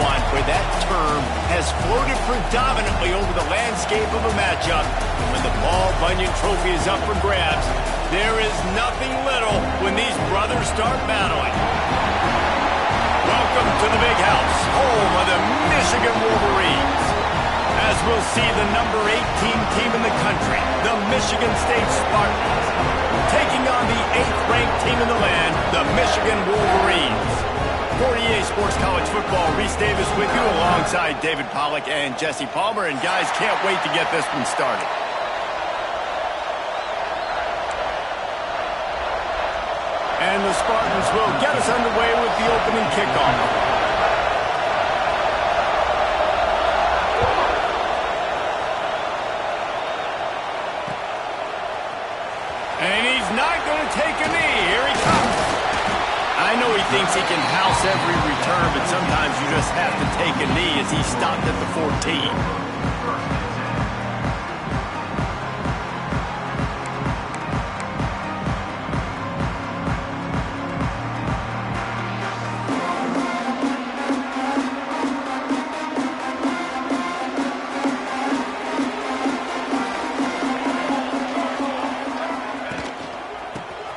one where that term has floated predominantly over the landscape of a matchup. When the Paul Bunyan Trophy is up for grabs, there is nothing little when these brothers start battling. Welcome to the Big House, home of the Michigan Wolverines. As we'll see the number 18 team in the country, the Michigan State Spartans, taking on the 8th-ranked team in the land, the Michigan Wolverines. For EA Sports College Football, Reese Davis with you alongside David Pollack and Jesse Palmer. And guys, can't wait to get this one started. And the Spartans will get us underway with the opening kickoff. And he's not going to take a knee. Here he comes. I know he thinks he can house every return, but sometimes you just have to take a knee as he stopped at the 14.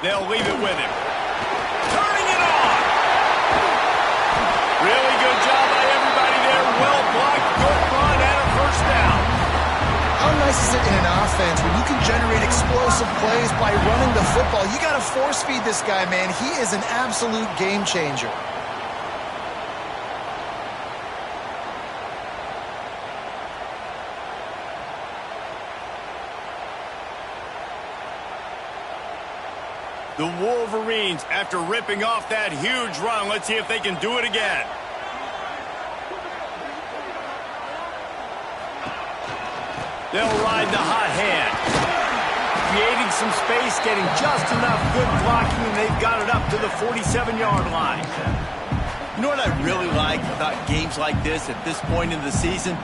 They'll leave it with him. Turning it on. Really good job by everybody there. Well blocked, good run, and a first down. How nice is it in an offense when you can generate explosive plays by running the football? You got to force feed this guy, man. He is an absolute game changer. The Wolverines, after ripping off that huge run, let's see if they can do it again. They'll ride the hot hand. Creating some space, getting just enough good blocking, and they've got it up to the 47-yard line. You know what I really like about games like this at this point in the season?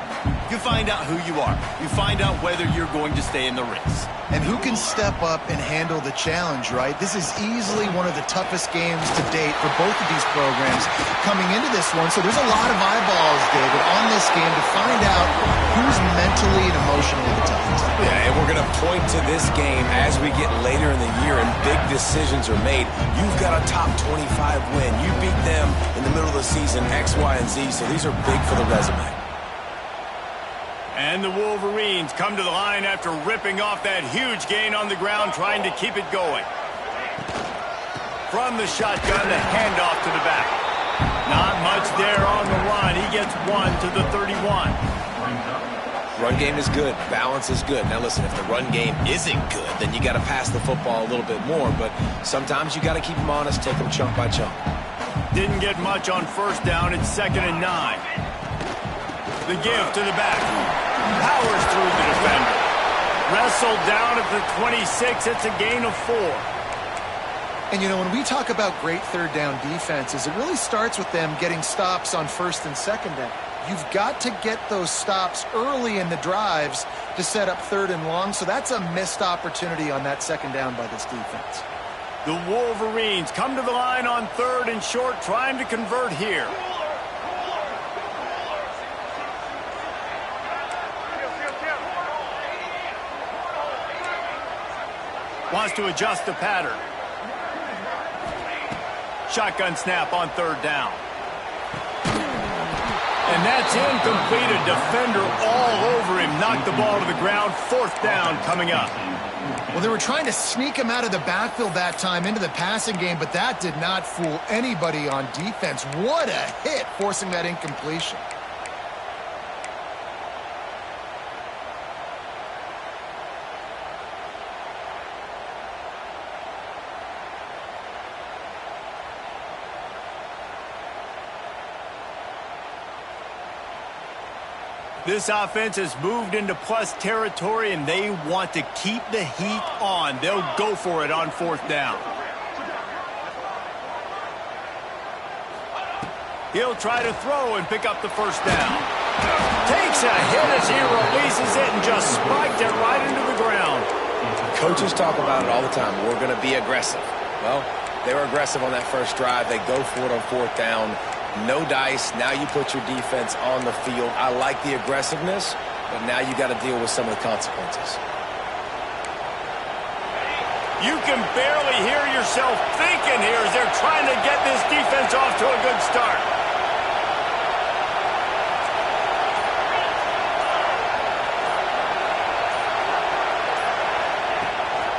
You find out who you are. You find out whether you're going to stay in the race. And who can step up and handle the challenge, right? This is easily one of the toughest games to date for both of these programs coming into this one. So there's a lot of eyeballs, David, on this game to find out who's mentally and emotionally the toughest. Yeah, and we're going to point to this game as we get later in the year and big decisions are made. You've got a top 25 win. You beat them in the middle of the season, X, Y, and Z, so these are big for the resume. And the Wolverines come to the line after ripping off that huge gain on the ground, trying to keep it going. From the shotgun, the handoff to the back. Not much there on the run. He gets one to the 31. Run game is good. Balance is good. Now listen, if the run game isn't good, then you got to pass the football a little bit more. But sometimes you got to keep them honest, take them chunk by chunk. Didn't get much on first down. It's 2nd and 9. The give to the back. Powers through the defender. Wrestled down at the 26. It's a gain of 4. And, you know, when we talk about great third down defenses, it really starts with them getting stops on first and second down. You've got to get those stops early in the drives to set up third and long, so that's a missed opportunity on that second down by this defense. The Wolverines come to the line on 3rd and short, trying to convert here. Wants to adjust the pattern. Shotgun snap on 3rd down. And that's incomplete. A defender all over him. Knocked the ball to the ground. 4th down coming up. Well, they were trying to sneak him out of the backfield that time into the passing game, but that did not fool anybody on defense. What a hit, forcing that incompletion. This offense has moved into plus territory, and they want to keep the heat on. They'll go for it on 4th down. He'll try to throw and pick up the first down. Takes a hit as he releases it and just spiked it right into the ground. Coaches talk about it all the time. We're going to be aggressive. Well, they were aggressive on that first drive. They go for it on 4th down. No dice. Now you put your defense on the field. I like the aggressiveness, but now you got to deal with some of the consequences. You can barely hear yourself thinking here as they're trying to get this defense off to a good start.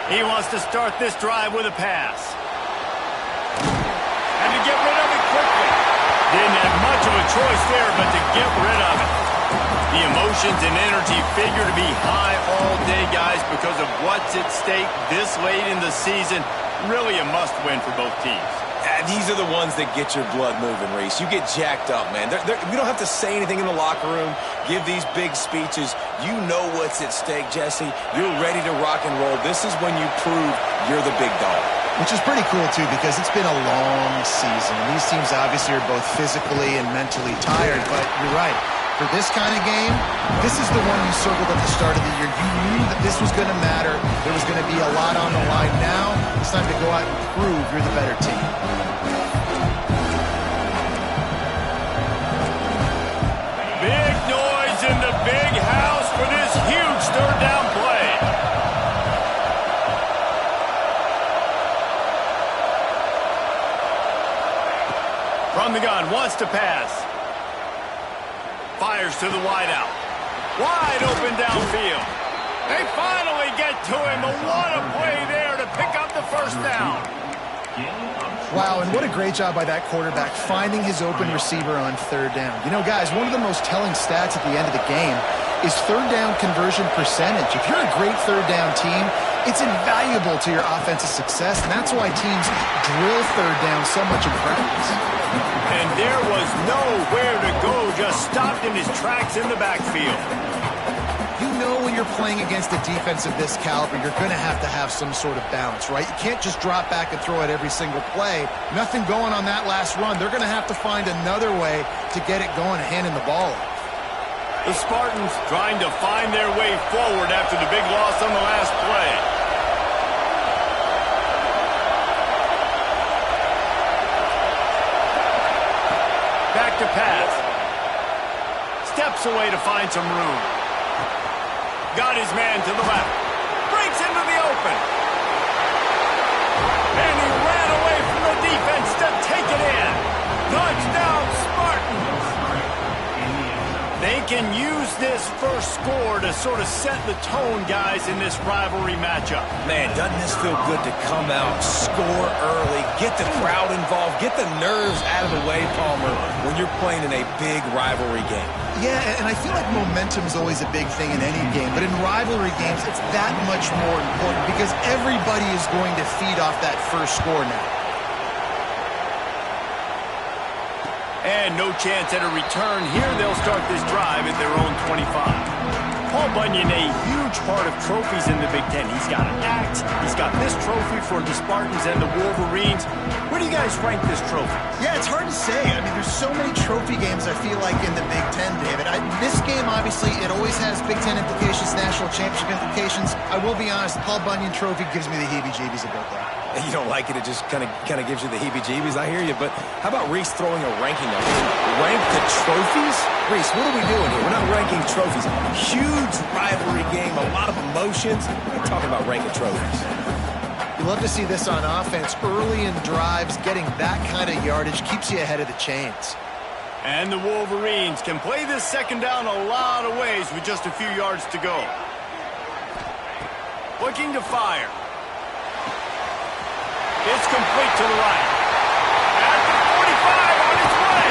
He wants to start this drive with a pass. And to get rid of it quickly. Didn't have much of a choice there, but to get rid of it. The emotions and energy figure to be high all day, guys, because of what's at stake this late in the season. Really a must-win for both teams. These are the ones that get your blood moving, Reese. You get jacked up, man. We don't have to say anything in the locker room, give these big speeches. You know what's at stake, Jesse. You're ready to rock and roll. This is when you prove you're the big dog. Which is pretty cool, too, because it's been a long season. These teams obviously are both physically and mentally tired, but you're right. For this kind of game, this is the one you circled at the start of the year. You knew that this was going to matter. There was going to be a lot on the line. Now, it's time to go out and prove you're the better team. Big noise in the big house for this huge third down play. From the gun, wants to pass. Fires to the wideout. Wide open downfield. They finally get to him. But what a play there to pick up the first down. Wow, and what a great job by that quarterback finding his open receiver on third down. You know, guys, one of the most telling stats at the end of the game is third down conversion percentage. If you're a great third down team, it's invaluable to your offensive success, and that's why teams drill third down so much in practice. And there was nowhere to go, just stopped in his tracks in the backfield. You know when you're playing against a defense of this caliber, you're going to have some sort of balance, right? You can't just drop back and throw it every single play. Nothing going on that last run. They're going to have to find another way to get it going and handing the ball off. The Spartans trying to find their way forward after the big loss on the last play. Back to pass. Steps away to find some room. Got his man to the left. Breaks into the open. And he ran away from the defense to take it in. Touchdown, Spartans. They can use this first score to sort of set the tone, guys, in this rivalry matchup. Man, doesn't this feel good to come out, score early, get the crowd involved, get the nerves out of the way, Palmer, when you're playing in a big rivalry game. Yeah, and I feel like momentum is always a big thing in any game, but in rivalry games, it's that much more important because everybody is going to feed off that first score now. And no chance at a return here. They'll start this drive at their own 25. Paul Bunyan, a huge part of trophies in the Big Ten. He's got an axe. He's got this trophy for the Spartans and the Wolverines. Where do you guys rank this trophy? Yeah, it's hard to say. I mean, there's so many trophy games, I feel like, in the Big Ten, David. This game, obviously, it always has Big Ten implications, national championship implications. I will be honest, the Paul Bunyan trophy gives me the heebie-jeebies a bit, though. You don't like it, it just kind of gives you the heebie-jeebies. I hear you, but how about Reese throwing a ranking up? Rank the trophies? Reese, what are we doing here? We're not ranking trophies. Huge rivalry game, a lot of emotions. We're talking about ranking trophies. You love to see this on offense. Early in drives, getting that kind of yardage keeps you ahead of the chains. And the Wolverines can play this second down a lot of ways with just a few yards to go. Looking to fire. It's complete to the right. At the 45 on its way.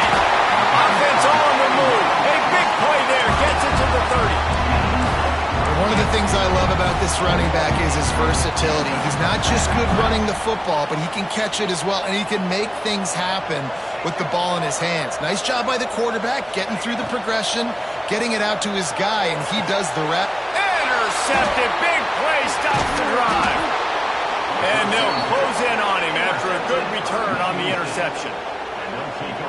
Offense on the move. A big play there. Gets it to the 30. One of the things I love about this running back is his versatility. He's not just good running the football, but he can catch it as well, and he can make things happen with the ball in his hands. Nice job by the quarterback, getting through the progression, getting it out to his guy, and he does the rest. Intercepted. Big play. Stops the drive. And they'll close in on him after a good return on the interception.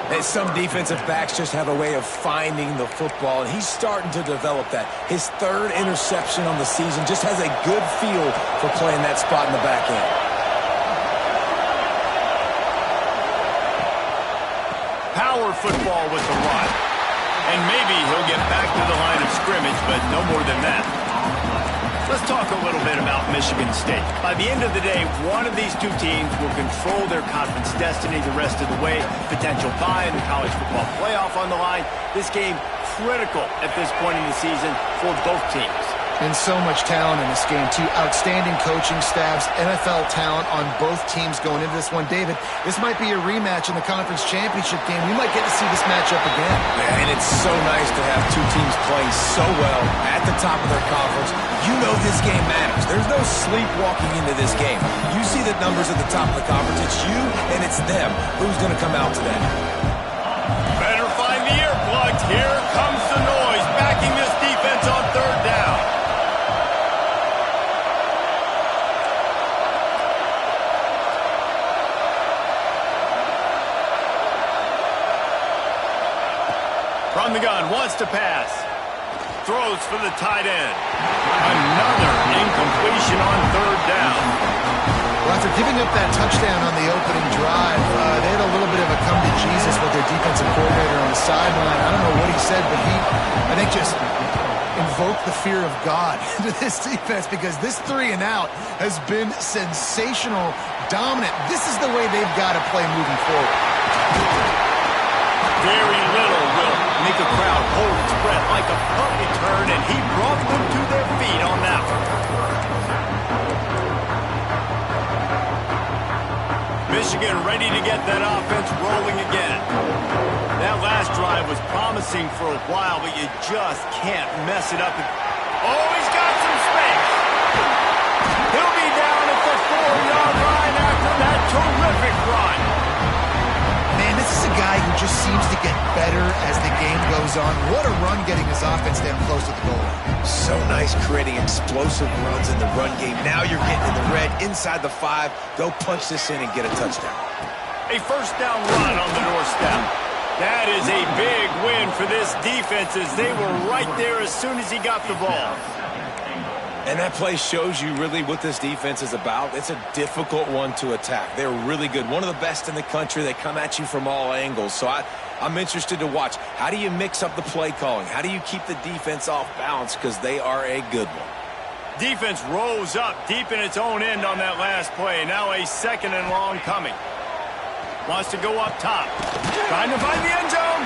And some defensive backs just have a way of finding the football, and he's starting to develop that. His third interception on the season just has a good feel for playing that spot in the back end. power football with the run. And maybe he'll get back to the line of scrimmage, but no more than that. Let's talk a little bit about Michigan State. By the end of the day, one of these two teams will control their conference destiny the rest of the way. Potential bye in the college football playoff on the line. This game critical at this point in the season for both teams. And so much talent in this game, too. Outstanding coaching staffs, NFL talent on both teams going into this one. David, this might be a rematch in the conference championship game. We might get to see this matchup again. Yeah, and it's so nice to have two teams playing so well at the top of their conference. You know this game matters. There's no sleepwalking into this game. You see the numbers at the top of the conference. It's you and it's them. Who's going to come out today? Better find the earplugs. Here comes the noise, backing this defense on third down. From the gun, wants to pass. Throws for the tight end. Another incompletion on third down. Well, after giving up that touchdown on the opening drive, they had a little bit of a come to Jesus with their defensive coordinator on the sideline. I don't know what he said, but he, I think, just invoked the fear of God into this defense, because this 3 and out has been sensational, dominant. This is the way they've got to play moving forward. Very little will make a crowd hold its breath like a punt return, and he brought them to their feet on that one. Michigan ready to get that offense rolling again. That last drive was promising for a while, but you just can't mess it up. Oh, he's got some space. He'll be down at the 4-yard line after that terrific run. Man, this is a guy who just seems to get better as the game goes on. What a run getting his offense down close to the goal line. So nice creating explosive runs in the run game. Now you're getting in the red, inside the 5. Go punch this in and get a touchdown. A first down run on the doorstep. That is a big win for this defense, as they were right there as soon as he got the ball. And that play shows you really what this defense is about. It's a difficult one to attack. They're really good. One of the best in the country. They come at you from all angles. So I'm interested to watch. How do you mix up the play calling? How do you keep the defense off balance? Because they are a good one. Defense rose up deep in its own end on that last play. Now a second and long coming. Wants to go up top. Trying to find the end zone.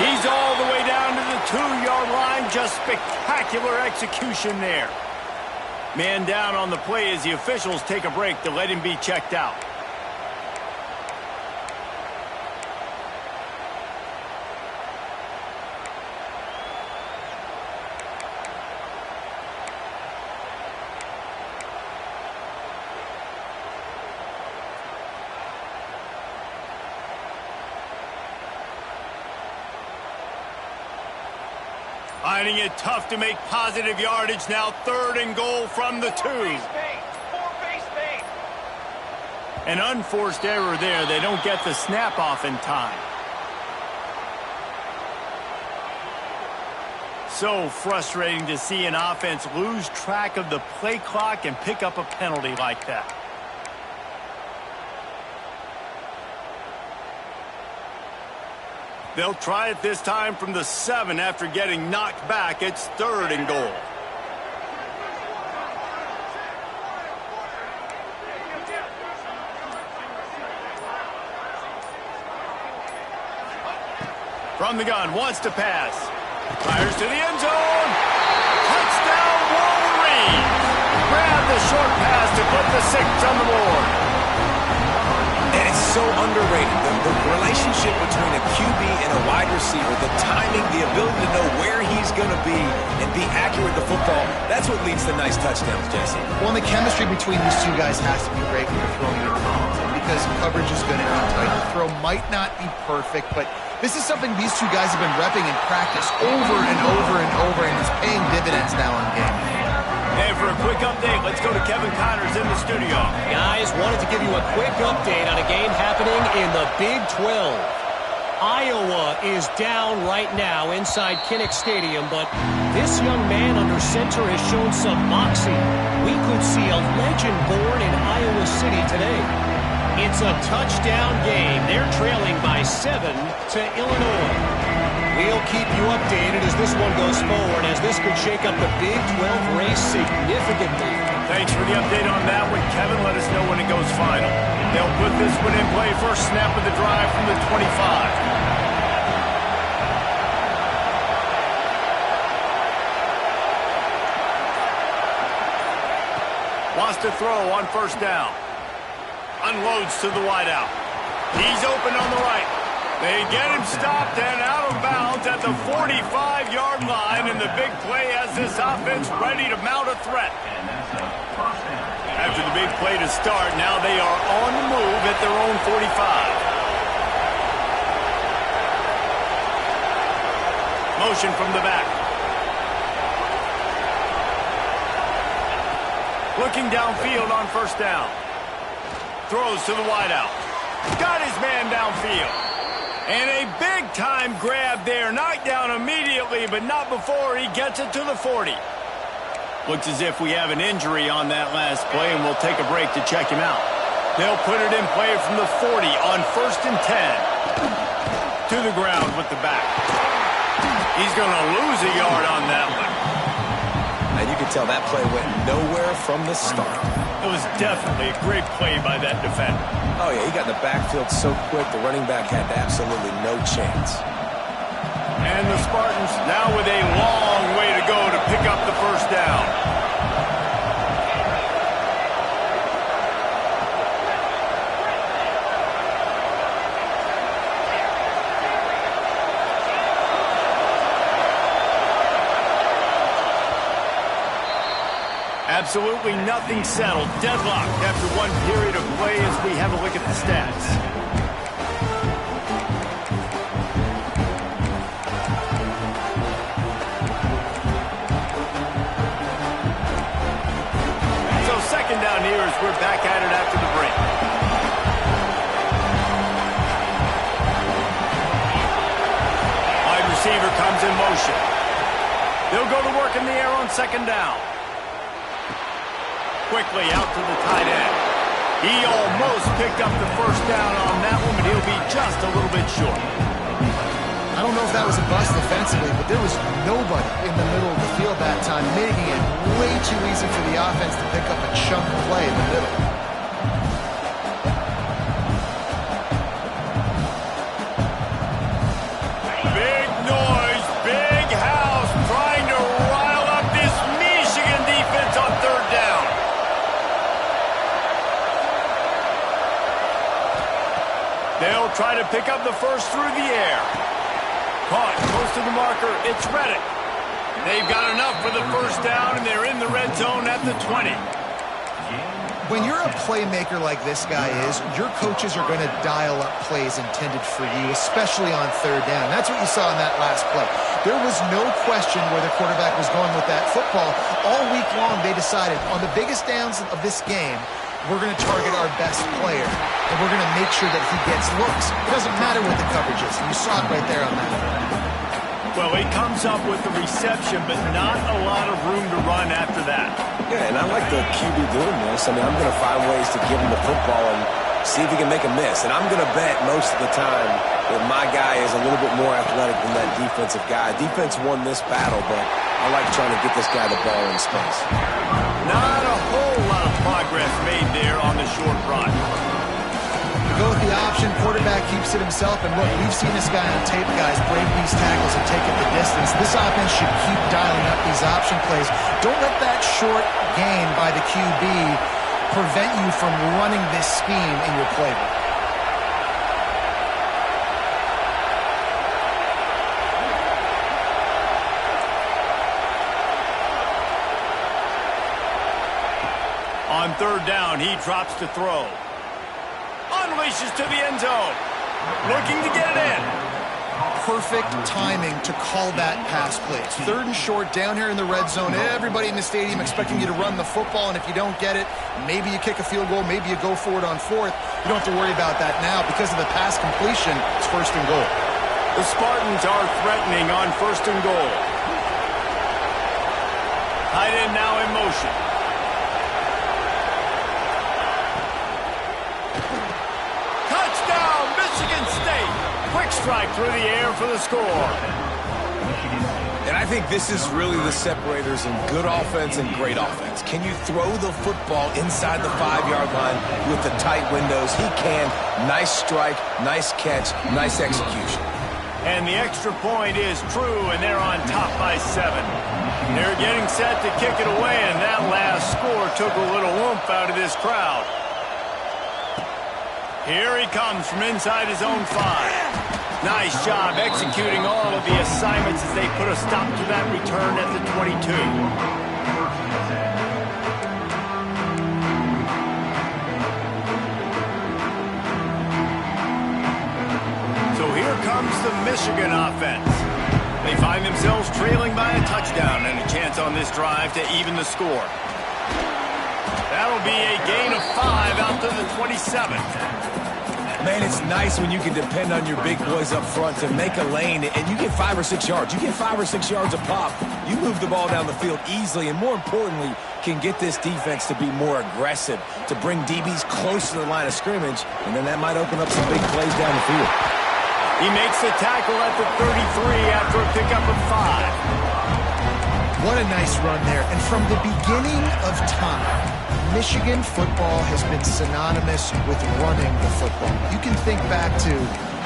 He's all the way down to the 2-yard line. Just spectacular execution there. Man down on the play as the officials take a break to let him be checked out. Finding it tough to make positive yardage now. 3rd and goal from the 2. An unforced error there. They don't get the snap off in time. So frustrating to see an offense lose track of the play clock and pick up a penalty like that. They'll try it this time from the 7 after getting knocked back. It's 3rd and goal. From the gun, wants to pass. Fires to the end zone. Touchdown, Wolverines. Grab the short pass to put the 6 on the board. And it's so underrated. The relationship between a QB and a wide receiver, the timing, the ability to know where he's going to be and be accurate with the football, that's what leads to nice touchdowns, Jesse. Well, and the chemistry between these two guys has to be great when you're throwing it because coverage is going to be tight. The throw might not be perfect, but this is something these two guys have been repping in practice over and over and over, and it's paying dividends now in game. And for a quick update, let's go to Kevin Connors in the studio. Guys, wanted to give you a quick update on a game happening in the Big 12. Iowa is down right now inside Kinnick Stadium, but this young man under center has shown some moxie. We could see a legend born in Iowa City today. It's a touchdown game. They're trailing by 6. to Illinois. We'll keep you updated as this one goes forward, as this could shake up the Big 12 race significantly. Thanks for the update on that one, Kevin. Let us know when it goes final. They'll put this one in play. First snap of the drive from the 25. Wants to throw on first down. Unloads to the wideout. He's open on the right. They get him stopped and out of bounds at the 45-yard line, and the big play has this offense ready to mount a threat. After the big play to start, now they are on the move at their own 45. Motion from the back. Looking downfield on first down. Throws to the wideout. Got his man downfield. And a big-time grab there. Knocked down immediately, but not before he gets it to the 40. Looks as if we have an injury on that last play, and we'll take a break to check him out. They'll put it in play from the 40 on first and 10. To the ground with the back. He's going to lose a yard on that one. And you can tell that play went nowhere from the start. It was definitely a great play by that defender. Oh, yeah, he got in the backfield so quick, the running back had absolutely no chance. And the Spartans now with a long way to go to pick up the first down. Absolutely nothing settled. Deadlocked after one period of play as we have a look at the stats. So second down here as we're back at it after the break. Wide receiver comes in motion. They'll go to work in the air on second down. Quickly out to the tight end. He almost picked up the first down on that one, but he'll be just a little bit short. I don't know if that was a bust defensively, but there was nobody in the middle of the field that time, making it way too easy for the offense to pick up a chunk play in the middle. Big noise, big house, trying to rile up this Michigan defense on third down. They'll try to pick up the first through the air. Caught close to the marker. It's Reddick. They've got enough for the first down, and they're in the red zone at the 20. When you're a playmaker like this guy is, your coaches are going to dial up plays intended for you, especially on third down. That's what you saw in that last play. There was no question where the quarterback was going with that football. All week long, they decided on the biggest downs of this game, we're going to target our best player, and we're going to make sure that he gets looks. It doesn't matter what the coverage is. You saw it right there on that. Well, he comes up with the reception, but not a lot of room to run after that. Yeah, and I like the QB doing this. I mean, I'm going to find ways to give him the football and see if he can make a miss. And I'm going to bet most of the time that my guy is a little bit more athletic than that defensive guy. Defense won this battle, but I like trying to get this guy the ball in space. Not a whole lot of progress made there on the short run. Go with the option. Quarterback keeps it himself. And look, we've seen this guy on tape, guys, break these tackles and take it the distance. This offense should keep dialing up these option plays. Don't let that short gain by the QB prevent you from running this scheme in your playbook. On third down, he drops to throw. Unleashes to the end zone. Looking to get it in. Perfect timing to call that pass play. It's third and short down here in the red zone. Everybody in the stadium expecting you to run the football, and if you don't get it, maybe you kick a field goal, maybe you go for it on fourth. You don't have to worry about that now. Because of the pass completion, it's first and goal. The Spartans are threatening on first and goal. Tight end now in motion. strike through the air for the score. And I think this is really the separators in good offense and great offense. Can you throw the football inside the 5-yard line with the tight windows? He can. Nice strike, nice catch, nice execution. And the extra point is true, and they're on top by 7. They're getting set to kick it away, and that last score took a little oomph out of this crowd. Here he comes from inside his own 5. Nice job executing all of the assignments as they put a stop to that return at the 22. So here comes the Michigan offense. They find themselves trailing by a touchdown and a chance on this drive to even the score. That'll be a gain of 5 out to the 27. Man, it's nice when you can depend on your big boys up front to make a lane, and you get 5 or 6 yards. You get 5 or 6 yards a pop. You move the ball down the field easily, and more importantly, can get this defense to be more aggressive, to bring DBs close to the line of scrimmage, and then that might open up some big plays down the field. He makes the tackle at the 33 after a pickup of 5. What a nice run there. And from the beginning of time, Michigan football has been synonymous with running the football. You can think back to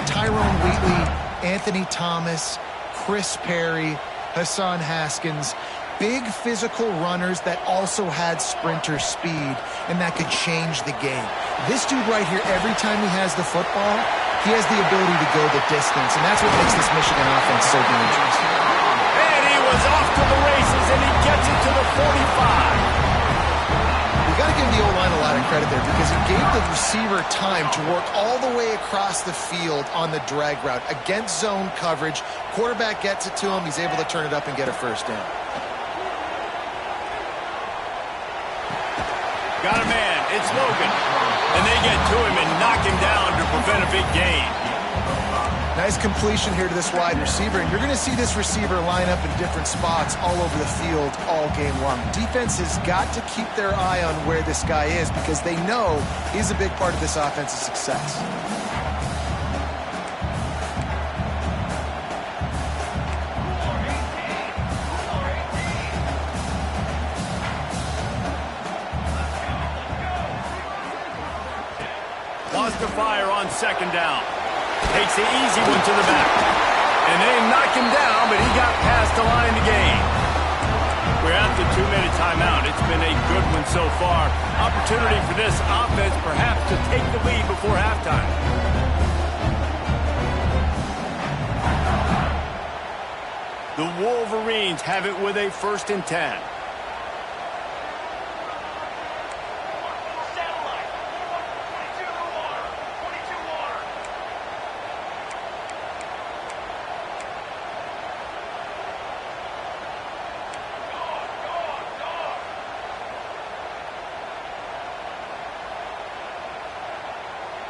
Tyrone Wheatley, Anthony Thomas, Chris Perry, Hassan Haskins. Big physical runners that also had sprinter speed, and that could change the game. This dude right here, every time he has the football, he has the ability to go the distance, and that's what makes this Michigan offense so dangerous. And he was off to the races, and he gets it to the 45. You got to give the O-line a lot of credit there because he gave the receiver time to work all the way across the field on the drag route against zone coverage. Quarterback gets it to him. He's able to turn it up and get a first down. Got a man. It's Logan. And they get to him and knock him down to prevent a big gain. Nice completion here to this wide receiver, and you're going to see this receiver line up in different spots all over the field all game long. Defense has got to keep their eye on where this guy is because they know he's a big part of this offense's success. Lost to fire on second down. Takes the easy one to the back. And they knock him down, but he got past the line to gain. We're at the 2-minute timeout. It's been a good one so far. Opportunity for this offense perhaps to take the lead before halftime. The Wolverines have it with a 1st and 10.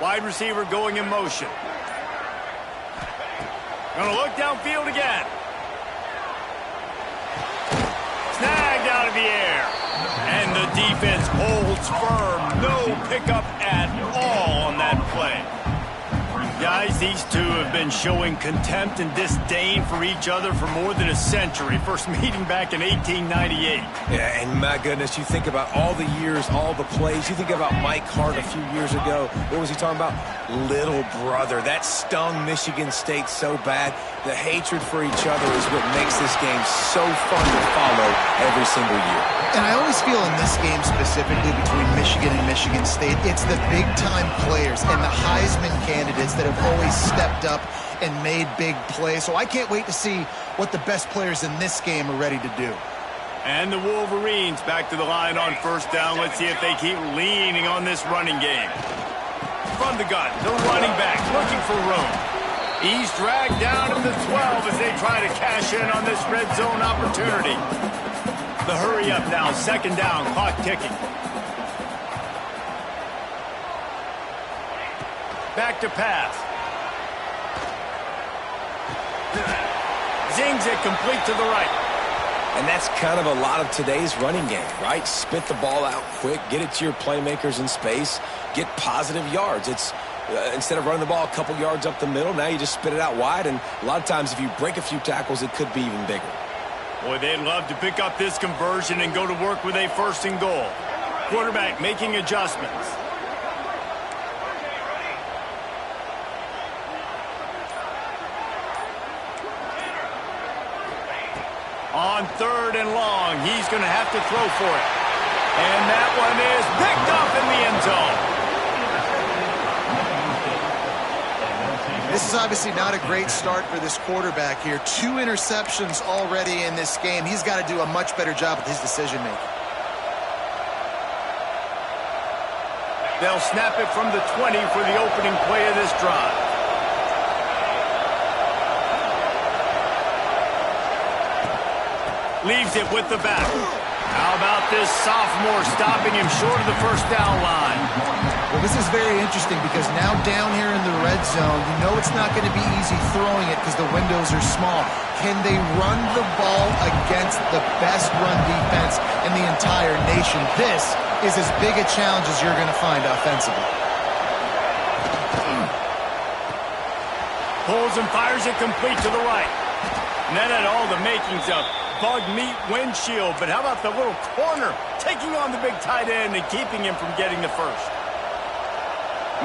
Wide receiver going in motion. Gonna look downfield again. Snagged out of the air. And the defense holds firm. No pickup at all on that play. Guys, these two have been showing contempt and disdain for each other for more than a century. First meeting back in 1898. Yeah, and my goodness, you think about all the years, all the plays. You think about Mike Hart a few years ago. What was he talking about? Little brother. That stung Michigan State so bad. The hatred for each other is what makes this game so fun to follow every single year. And I always feel in this game specifically between Michigan and Michigan State, it's the big-time players and the Heisman candidates that have always stepped up and made big plays. So I can't wait to see what the best players in this game are ready to do. And the Wolverines back to the line on 1st down. Let's see if they keep leaning on this running game. From the gun, the running back looking for room. He's dragged down at the 12 as they try to cash in on this red zone opportunity. The hurry up now, 2nd down, clock ticking. Back to pass. Zings it complete to the right. And that's kind of a lot of today's running game, right? Spit the ball out quick, get it to your playmakers in space, get positive yards. It's Instead of running the ball a couple yards up the middle, now you just spit it out wide, and a lot of times if you break a few tackles, it could be even bigger. Boy, they'd love to pick up this conversion and go to work with a first and goal. Quarterback making adjustments. On third and long, he's going to have to throw for it. And that one is picked up in the end zone. This is obviously not a great start for this quarterback here. 2 interceptions already in this game. He's got to do a much better job with his decision-making. They'll snap it from the 20 for the opening play of this drive. Leaves it with the back. How about this sophomore stopping him short of the first down line? Well, this is very interesting because now down here in the red zone, you know it's not going to be easy throwing it because the windows are small. Can they run the ball against the best run defense in the entire nation? This is as big a challenge as you're going to find offensively. Pulls and fires it complete to the right. And that had all the makings of bug meat windshield, but how about the little corner taking on the big tight end and keeping him from getting the first?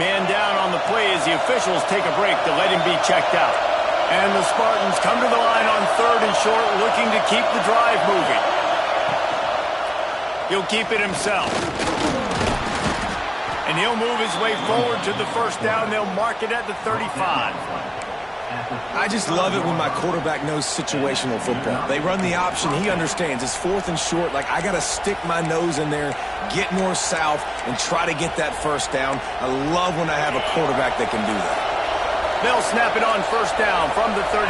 Man down on the play as the officials take a break to let him be checked out. And the Spartans come to the line on third and short, looking to keep the drive moving. He'll keep it himself. And he'll move his way forward to the first down. They'll mark it at the 35. I just love it when my quarterback knows situational football. They run the option. He understands. It's fourth and short. Like, I got to stick my nose in there, get north-south, and try to get that first down. I love when I have a quarterback that can do that. They'll snap it on first down from the 35.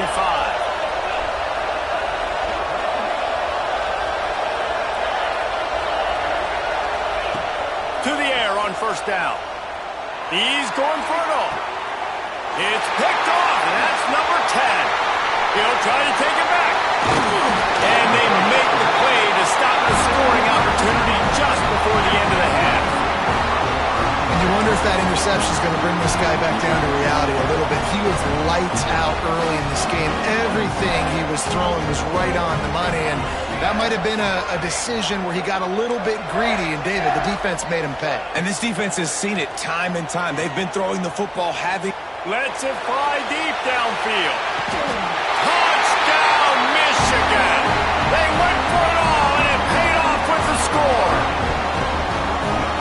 To the air on first down. He's going for it all. It's picked off, and that's number 10. He'll try to take it back. And they make the play to stop the scoring opportunity just before the end of the half. And you wonder if that interception is going to bring this guy back down to reality a little bit. He was lights out early in this game. Everything he was throwing was right on the money, and that might have been a decision where he got a little bit greedy, and David, the defense made him pay. And this defense has seen it time and time. They've been throwing the football, having... Lets it fly deep downfield. Touchdown, Michigan! They went for it all, and it paid off with the score.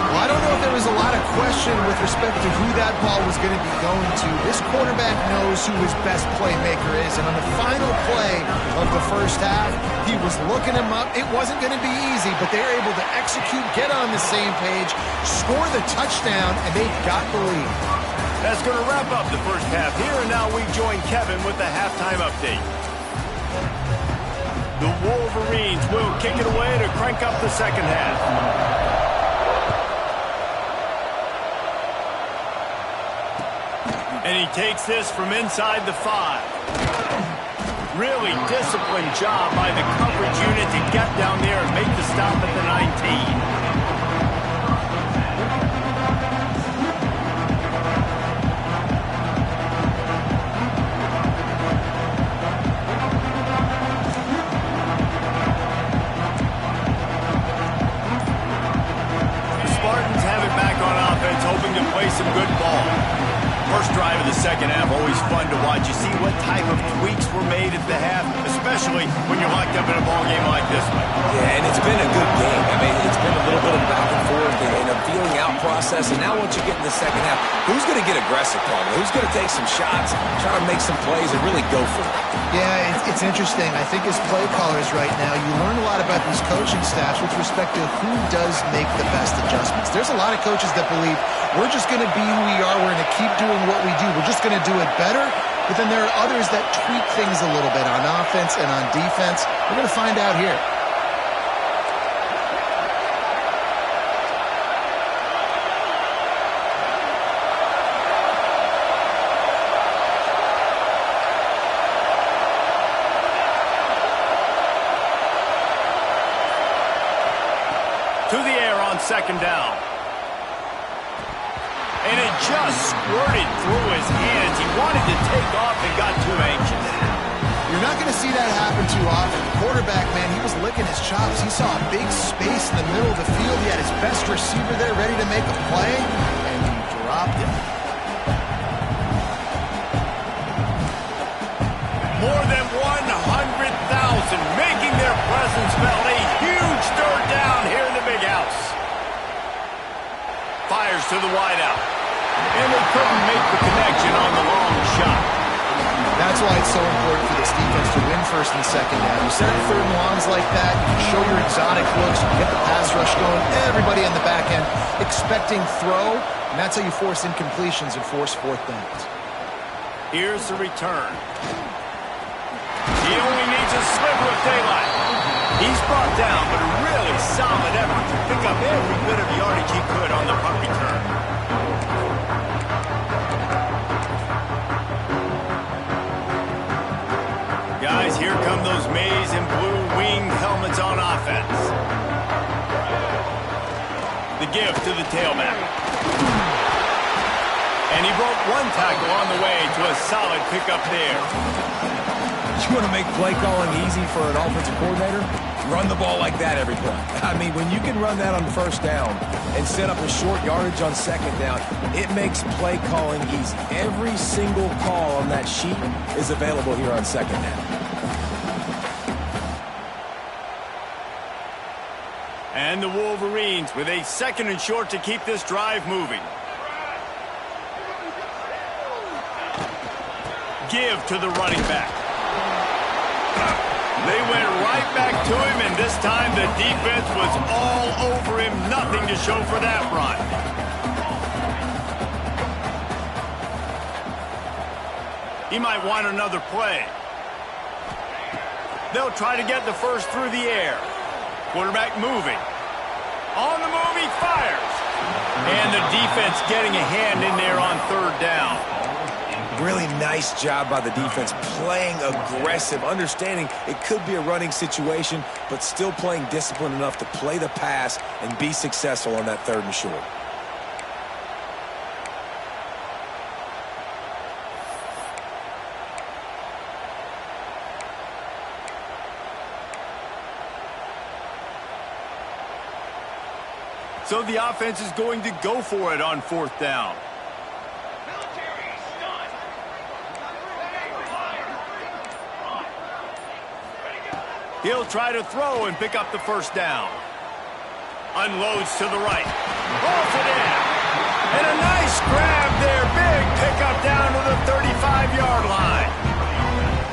Well, I don't know if there was a lot of question with respect to who that ball was going to be going to. This quarterback knows who his best playmaker is, and on the final play of the first half, he was looking him up. It wasn't going to be easy, but they were able to execute, get on the same page, score the touchdown, and they got the lead. That's going to wrap up the first half here, and now we join Kevin with the halftime update. The Wolverines will kick it away to crank up the second half. And he takes this from inside the 5. Really disciplined job by the coverage unit to get down there and make the stop at the 19. Hoping to play some good ball. First drive of the second half, always fun to watch. You see what type of tweaks were made at the half, especially when you're locked up in a ball game like this one. Yeah, and it's been a good game. I mean, it's been a little bit of back and forth and a feeling out process. And now once you get in the second half, who's going to get aggressive, Paul? Who's going to take some shots, try to make some plays, and really go for it? Yeah, it's interesting. I think as play callers right now, you learn a lot about these coaching staffs with respect to who does make the best adjustments. There's a lot of coaches that believe we're just going to be who we are. We're going to keep doing what we do. We're just going to do it better. But then there are others that tweak things a little bit on offense and on defense. We're going to find out here. To the air on second down. And it just squirted through his hands. He wanted to take off and got too anxious. You're not going to see that happen too often. The quarterback, man, he was licking his chops. He saw a big space in the middle of the field. He had his best receiver there ready to make a play, and he dropped it. More than 100,000 making their presence felt. A huge third down here in the big house. Fires to the wideout. And they couldn't make the connection on the long shot. That's why it's so important for this defense to win first and second down. You set up third and longs like that, you can show your exotic looks, you can get the pass rush going, everybody on the back end expecting throw, and that's how you force incompletions and force fourth downs. Here's the return. He only needs a sliver of daylight. He's brought down, but a really solid effort to pick up every bit of yardage he could on the punt return. Guys, here come those maize and blue winged helmets on offense. The give to the tailback. And he broke one tackle on the way to a solid pickup there. You want to make play calling easy for an offensive coordinator? Run the ball like that every play. I mean, when you can run that on first down and set up a short yardage on second down, it makes play calling easy. Every single call on that sheet is available here on second down. And the Wolverines with a second and short to keep this drive moving. Give to the running back. They went right back to him, and this time the defense was all over him. Nothing to show for that run. He might want another play. They'll try to get the first through the air. Quarterback moving. On the move, he fires. And the defense getting a hand in there on third down. Really nice job by the defense, playing aggressive, understanding it could be a running situation, but still playing disciplined enough to play the pass and be successful on that third and short. So the offense is going to go for it on fourth down. He'll try to throw and pick up the first down. Unloads to the right. Balls it in. And a nice grab there. Big pickup down to the 35-yard line.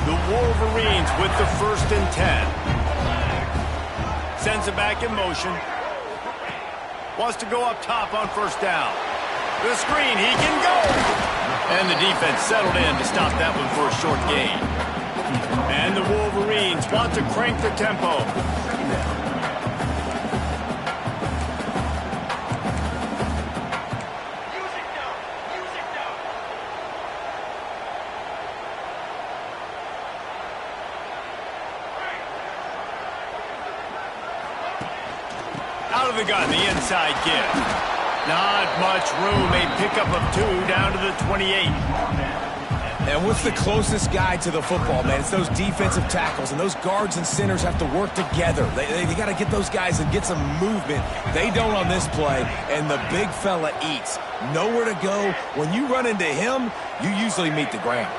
The Wolverines with the 1st and 10. Sends it back in motion. Wants to go up top on first down. The screen, he can go. And the defense settled in to stop that one for a short gain. And the Wolverines want to crank the tempo. Out of the gun, the inside give. Not much room, a pickup of 2 down to the 28. And what's the closest guy to the football, man? It's those defensive tackles, and those guards and centers have to work together. They got to get those guys and get some movement. They don't on this play, and the big fella eats. Nowhere to go. When you run into him, you usually meet the ground.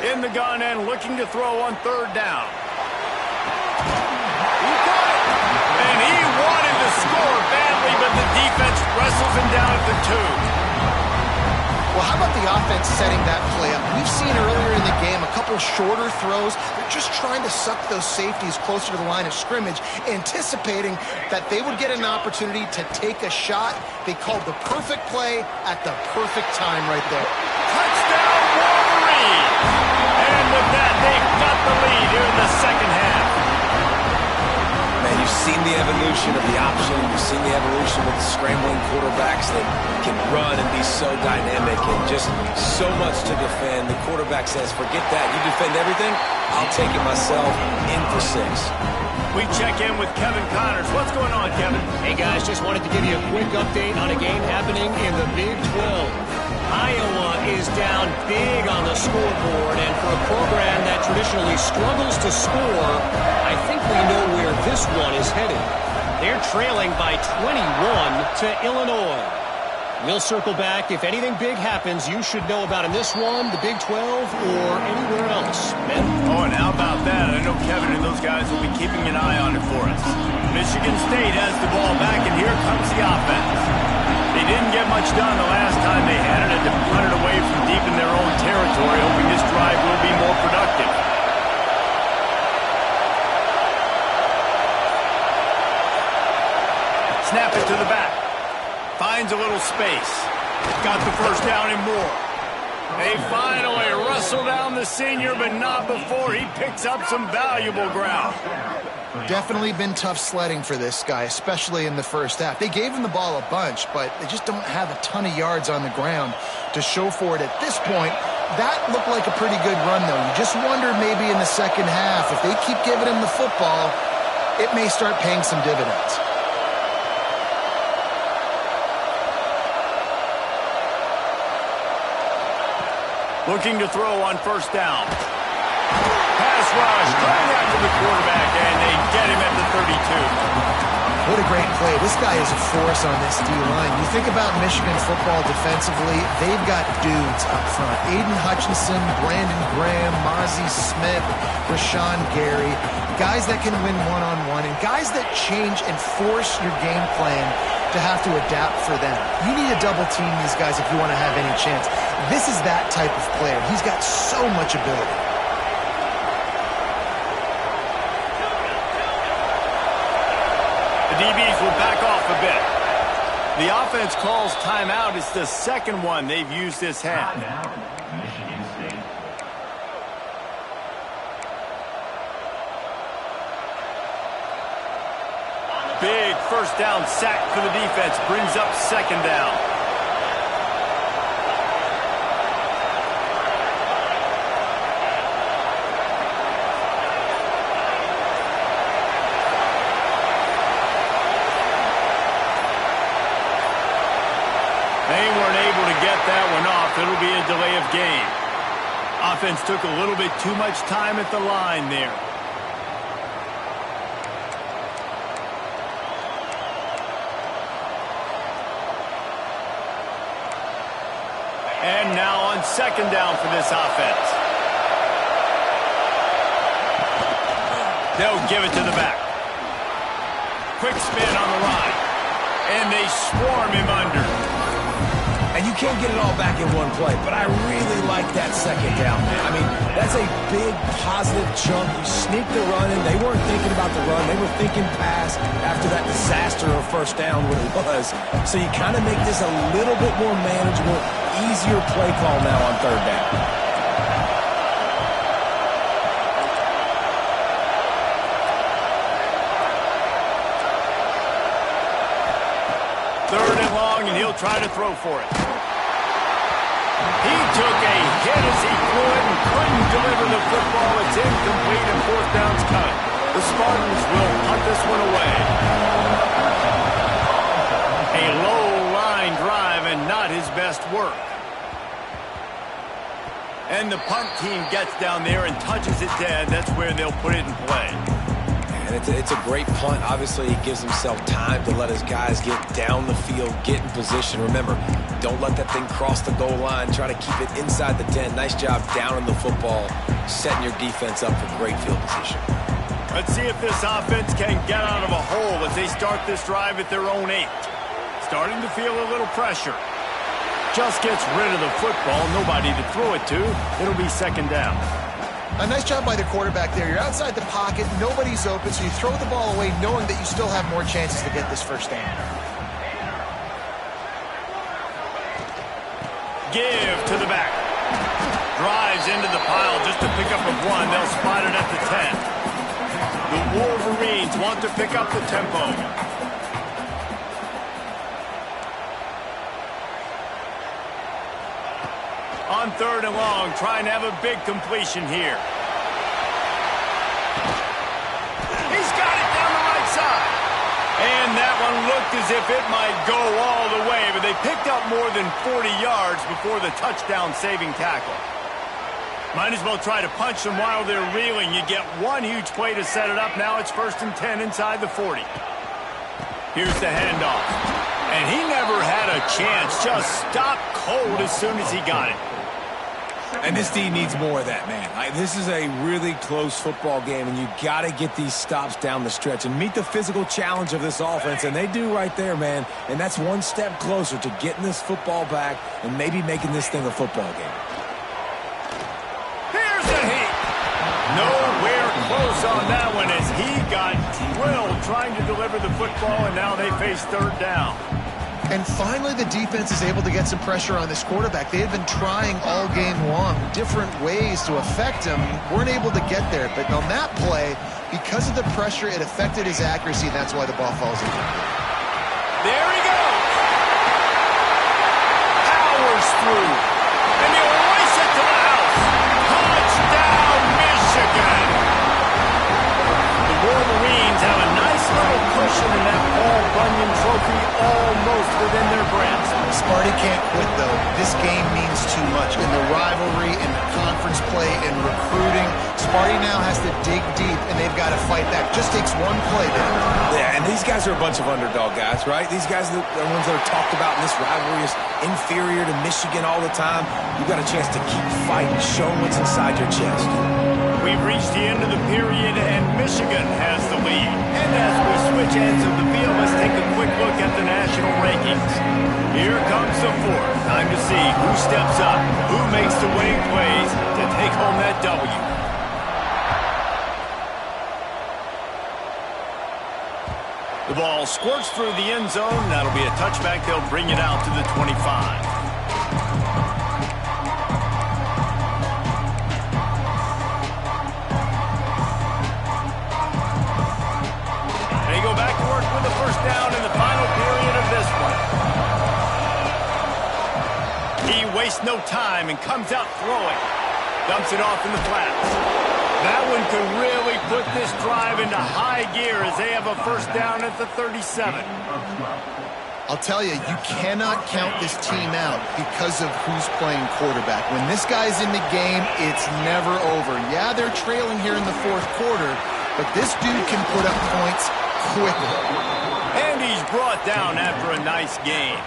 In the gun and looking to throw on third down. He got it! And he wanted to score badly, but the defense wrestles him down at the 2. Well, how about the offense setting that play up? We've seen earlier in the game a couple shorter throws. They're just trying to suck those safeties closer to the line of scrimmage, anticipating that they would get an opportunity to take a shot. They called the perfect play at the perfect time right there. Touchdown, Wolverine! And with that, they've got the lead here in the second half. Man, you've seen the evolution of the option. You've seen the evolution of the scrambling quarterbacks that can run and be so dynamic and just so much to defend. The quarterback says, forget that. You defend everything, I'll take it myself. In for 6. We check in with Kevin Connors. What's going on, Kevin? Hey, guys, just wanted to give you a quick update on a game happening in the Big 12. Iowa is down big on the scoreboard, and for a program that traditionally struggles to score, I think we know where this one is headed. They're trailing by 21 to Illinois. We'll circle back. If anything big happens, you should know about in this one, the Big 12, or anywhere else. Ben? Oh, and how about that? I know Kevin and those guys will be keeping an eye on it for us. Michigan State has the ball back, and here comes the offense. They didn't get much done the last time they had it, and to punt it away from deep in their own territory, hoping this drive will be more productive. Snap it to the back. Finds a little space. Got the first down and more. They finally wrestle down the senior, but not before he picks up some valuable ground. Definitely been tough sledding for this guy, especially in the first half. They gave him the ball a bunch, but they just don't have a ton of yards on the ground to show for it at this point. That looked like a pretty good run, though. You just wonder maybe in the second half, if they keep giving him the football, it may start paying some dividends. Looking to throw on first down. Pass rush, going after the quarterback, and they get him at the 32. What a great play. This guy is a force on this D-line. You think about Michigan football defensively, they've got dudes up front. Aiden Hutchinson, Brandon Graham, Mozzie Smith, Rashawn Gary. Guys that can win one-on-one, and guys that change and force your game plan to have to adapt for them. You need to double team these guys if you want to have any chance. This is that type of player. He's got so much ability. The DBs will back off a bit. The offense calls timeout. It's the second one they've used this half. Big first down sack for the defense. Brings up second down. They weren't able to get that one off. It'll be a delay of game. Offense took a little bit too much time at the line there. And now on second down for this offense. They'll give it to the back. Quick spin on the line. And they swarm him under. And you can't get it all back in one play, but I really like that second down, man. I mean, that's a big positive chunk. You sneak the run in. They weren't thinking about the run. They were thinking pass after that disaster of first down when it was. So you kind of make this a little bit more manageable, easier play call now on third down. Third and long, and he'll try to throw for it. He took a hit as he threw it and couldn't deliver the football. It's incomplete and fourth down's cut. The Spartans will punt this one away. A low line drive and not his best work. And the punt team gets down there and touches it dead. That's where they'll put it in play. And it's a great punt. Obviously, he gives himself time to let his guys get down the field, get in position. Remember, don't let that thing cross the goal line. Try to keep it inside the 10. Nice job down in the football, setting your defense up for great field position. Let's see if this offense can get out of a hole as they start this drive at their own 8. Starting to feel a little pressure. Just gets rid of the football. Nobody to throw it to. It'll be second down. A nice job by the quarterback there. You're outside the pocket. Nobody's open, so you throw the ball away knowing that you still have more chances to get this first down. Give to the back. Drives into the pile just to pick up a 1. They'll spot it at the 10. The Wolverines want to pick up the tempo. On third and long, trying to have a big completion here. He's got it looked as if it might go all the way, but they picked up more than 40 yards before the touchdown-saving tackle. Might as well try to punch them while they're reeling. You get one huge play to set it up. Now it's 1st and 10 inside the 40. Here's the handoff. And he never had a chance. Just stopped cold as soon as he got it. And this D needs more of that, man. This is a really close football game, and you got to get these stops down the stretch and meet the physical challenge of this offense, and they do right there, man. And that's one step closer to getting this football back and maybe making this thing a football game. Here's a heat. Nowhere close on that one as he got drilled trying to deliver the football, and now they face 3rd down. And finally, the defense is able to get some pressure on this quarterback. They had been trying all game long, different ways to affect him. Weren't able to get there. But on that play, because of the pressure, it affected his accuracy, and that's why the ball falls in. There he goes. Powers through. And he'll race it to the house. Touchdown, Michigan. The Wolverines have a nice little cushion in that Paul Bunyan trophy almost within their grasp. Sparty can't quit, though. This game means too much. In the rivalry, in the conference play, in recruiting, Sparty now has to dig deep, and they've got to fight back. Just takes one play, man. Yeah, and these guys are a bunch of underdog guys, right? These guys are the ones that are talked about in this rivalry as inferior to Michigan all the time. You've got a chance to keep fighting, show what's inside your chest. We've reached the end of the period, and Michigan has the lead. And as we switch ends of the field, let's take a quick look at the national rankings. Here comes the 4th. Time to see who steps up, who makes the winning plays to take home that W. The ball squirts through the end zone. That'll be a touchback. They'll bring it out to the 25. Down in the final period of this one. He wastes no time and comes out throwing. Dumps it off in the flats. That one could really put this drive into high gear as they have a 1st down at the 37. I'll tell you, you cannot count this team out because of who's playing quarterback. When this guy's in the game, it's never over. Yeah, they're trailing here in the 4th quarter, but this dude can put up points quickly. And he's brought down after a nice game.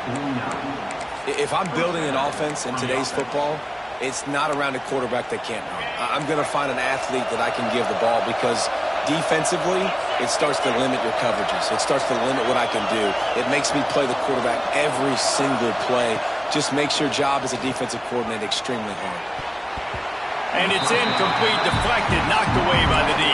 If I'm building an offense in today's football, it's not around a quarterback that can't run. I'm going to find an athlete that I can give the ball because defensively, it starts to limit your coverages. It starts to limit what I can do. It makes me play the quarterback every single play. Just makes your job as a defensive coordinator extremely hard. And it's incomplete, deflected, knocked away by the D.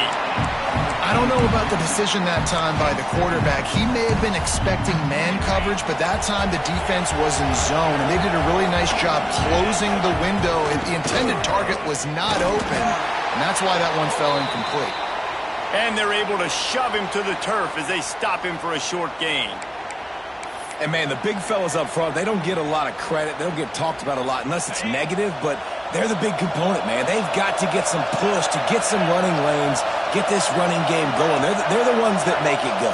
I don't know about the decision that time by the quarterback. He may have been expecting man coverage, but that time the defense was in zone, and they did a really nice job closing the window. The intended target was not open, and that's why that one fell incomplete. And they're able to shove him to the turf as they stop him for a short gain. And, man, the big fellas up front, they don't get a lot of credit. They don't get talked about a lot unless it's negative, but they're the big component, man. They've got to get some push, to get some running lanes, get this running game going. They're the ones that make it go.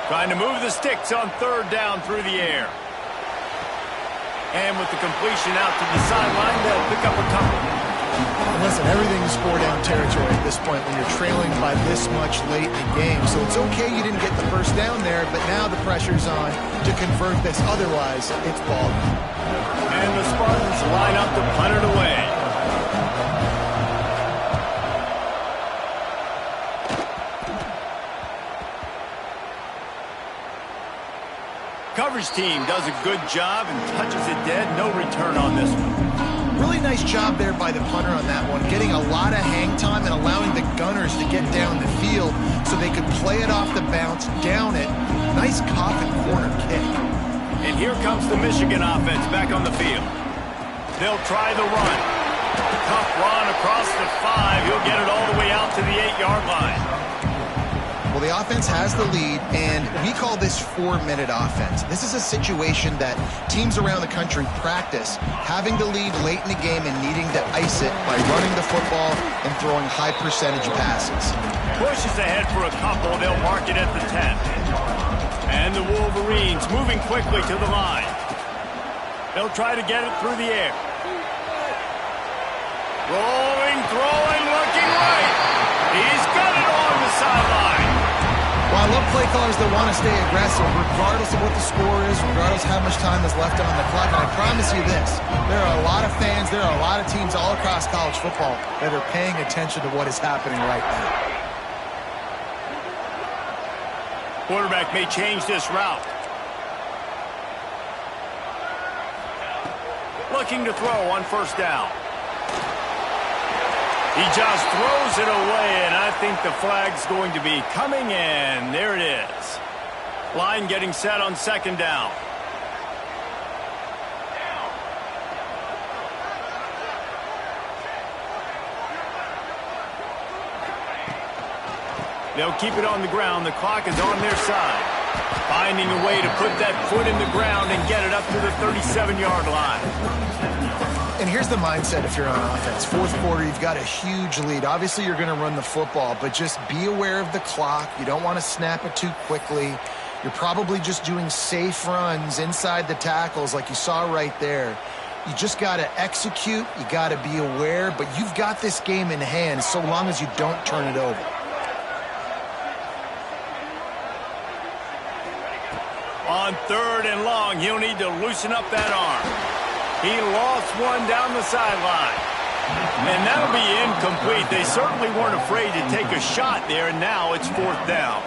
Trying to move the sticks on 3rd down through the air. And with the completion out to the sideline, they'll pick up a couple. And listen, everything's 4-down territory at this point when you're trailing by this much late in the game. So it's okay you didn't get the 1st down there, but now the pressure's on to convert this. Otherwise, it's ball. And the Spartans line up to punt it away. Coverage team does a good job and touches it dead. No return on this one. Really nice job there by the punter on that one, getting a lot of hang time and allowing the gunners to get down the field so they could play it off the bounce, down it. Nice coffin corner kick. And here comes the Michigan offense back on the field. They'll try the run. Tough run across the 5. He'll get it all the way out to the 8-yard line. Well, the offense has the lead, and we call this 4-minute offense. This is a situation that teams around the country practice, having the lead late in the game and needing to ice it by running the football and throwing high percentage passes. Pushes ahead for a couple. They'll mark it at the 10. And the Wolverines moving quickly to the line. They'll try to get it through the air. Rolling, throwing, looking right. He's got it on the sideline. Well, I love play callers that want to stay aggressive, regardless of what the score is, regardless of how much time is left on the clock. And I promise you this, there are a lot of fans, there are a lot of teams all across college football that are paying attention to what is happening right now. Quarterback may change this route. Looking to throw on first down. He just throws it away, and I think the flag's going to be coming in. There it is. Line getting set on second down. They'll keep it on the ground. The clock is on their side. Finding a way to put that foot in the ground and get it up to the 37-yard line. And here's the mindset if you're on offense. Fourth quarter, you've got a huge lead. Obviously, you're going to run the football, but just be aware of the clock. You don't want to snap it too quickly. You're probably just doing safe runs inside the tackles like you saw right there. You just got to execute. You got to be aware, but you've got this game in hand so long as you don't turn it over. On third and long, he'll need to loosen up that arm. He lost one down the sideline. And that'll be incomplete. They certainly weren't afraid to take a shot there, and now it's fourth down.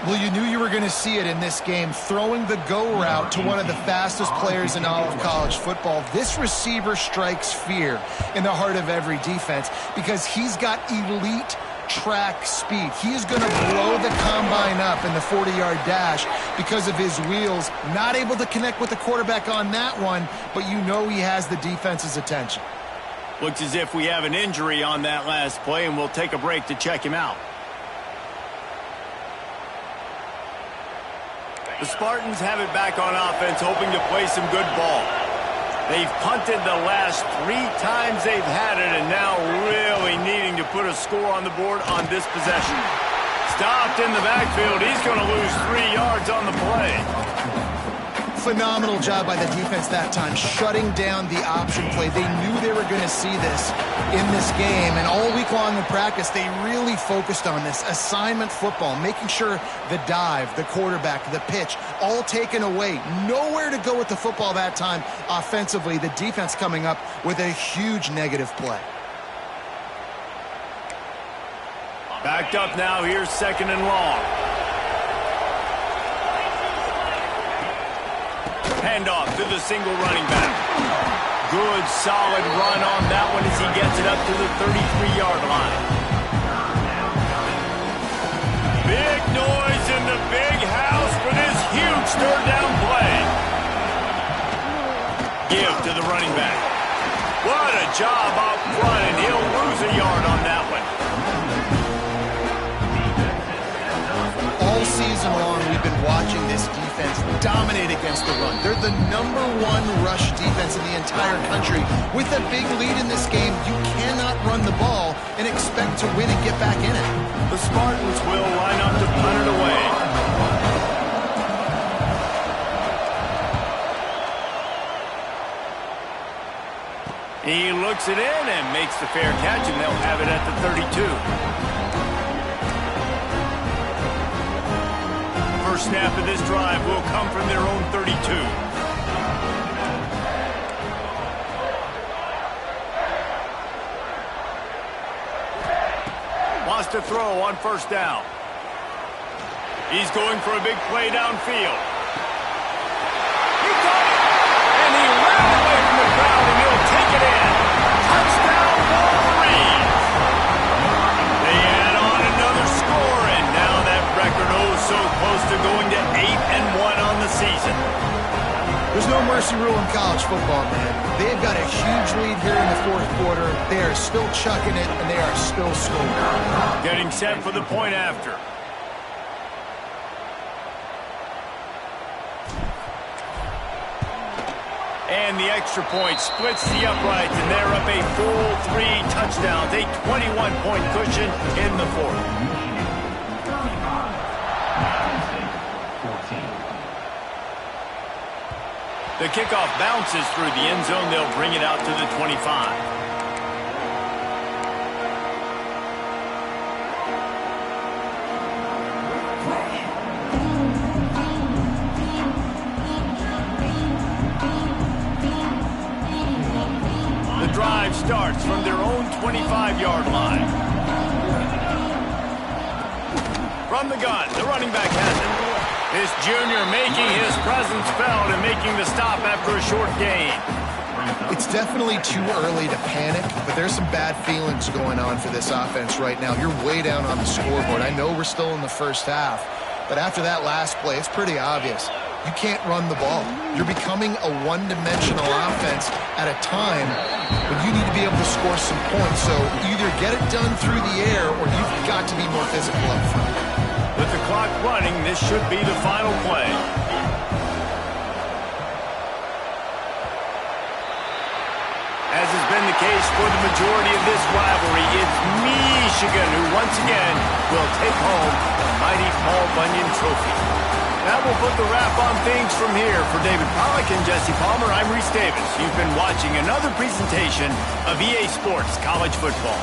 Well, you knew you were going to see it in this game, throwing the go route to one of the fastest players in all of college football. This receiver strikes fear in the heart of every defense because he's got elite track speed. He is going to blow the combine up in the 40-yard dash because of his wheels. Not able to connect with the quarterback on that one, but you know he has the defense's attention. Looks as if we have an injury on that last play, and we'll take a break to check him out. The Spartans have it back on offense, hoping to play some good ball. They've punted the last 3 times they've had it, and now really needing to put a score on the board on this possession. Stopped in the backfield. He's going to lose 3 yards on the play. Phenomenal job by the defense that time, shutting down the option play. They knew they were going to see this in this game, and all week long in practice, they really focused on this assignment football, making sure the dive, the quarterback, the pitch, all taken away. Nowhere to go with the football that time offensively. The defense coming up with a huge negative play. Backed up now. Here's second and long. Handoff to the single running back. Good, solid run on that one as he gets it up to the 33-yard line. Big noise in the big house for this huge third down play. Give to the running back. What a job up front, and he'll lose a yard on that one. All season long, we've been watching this defense dominate against the run. They're the #1 rush defense in the entire country. With a big lead in this game, you cannot run the ball and expect to win and get back in it. The Spartans will line up to punt it away. He looks it in and makes the fair catch, and they'll have it at the 32. First snap of this drive will come from their own 32. Wants to throw on first down. He's going for a big play downfield. He got it! And he ran away from the crowd, and he'll take it in. Touchdown, Wolverines! They add on another score, and now that record so close to going to 8-1 on the season. There's no mercy rule in college football, man. They've got a huge lead here in the fourth quarter. They are still chucking it, and they are still scoring. Getting set for the point after. And the extra point splits the uprights, and they're up a full 3 touchdowns, a 21-point cushion in the fourth. The kickoff bounces through the end zone. They'll bring it out to the 25. Drive starts from their own 25-yard line. From the gun, the running back has it. This junior making his presence felt and making the stop after a short gain. It's definitely too early to panic, but there's some bad feelings going on for this offense right now. You're way down on the scoreboard. I know we're still in the first half, but after that last play, it's pretty obvious. You can't run the ball. You're becoming a one-dimensional offense at a time when you need to be able to score some points. So either get it done through the air or you've got to be more physical up front. With the clock running, this should be the final play. As has been the case for the majority of this rivalry, it's Michigan who once again will take home the mighty Paul Bunyan Trophy. That will put the wrap on things from here. For David Pollack and Jesse Palmer, I'm Reese Davis. You've been watching another presentation of EA Sports College Football.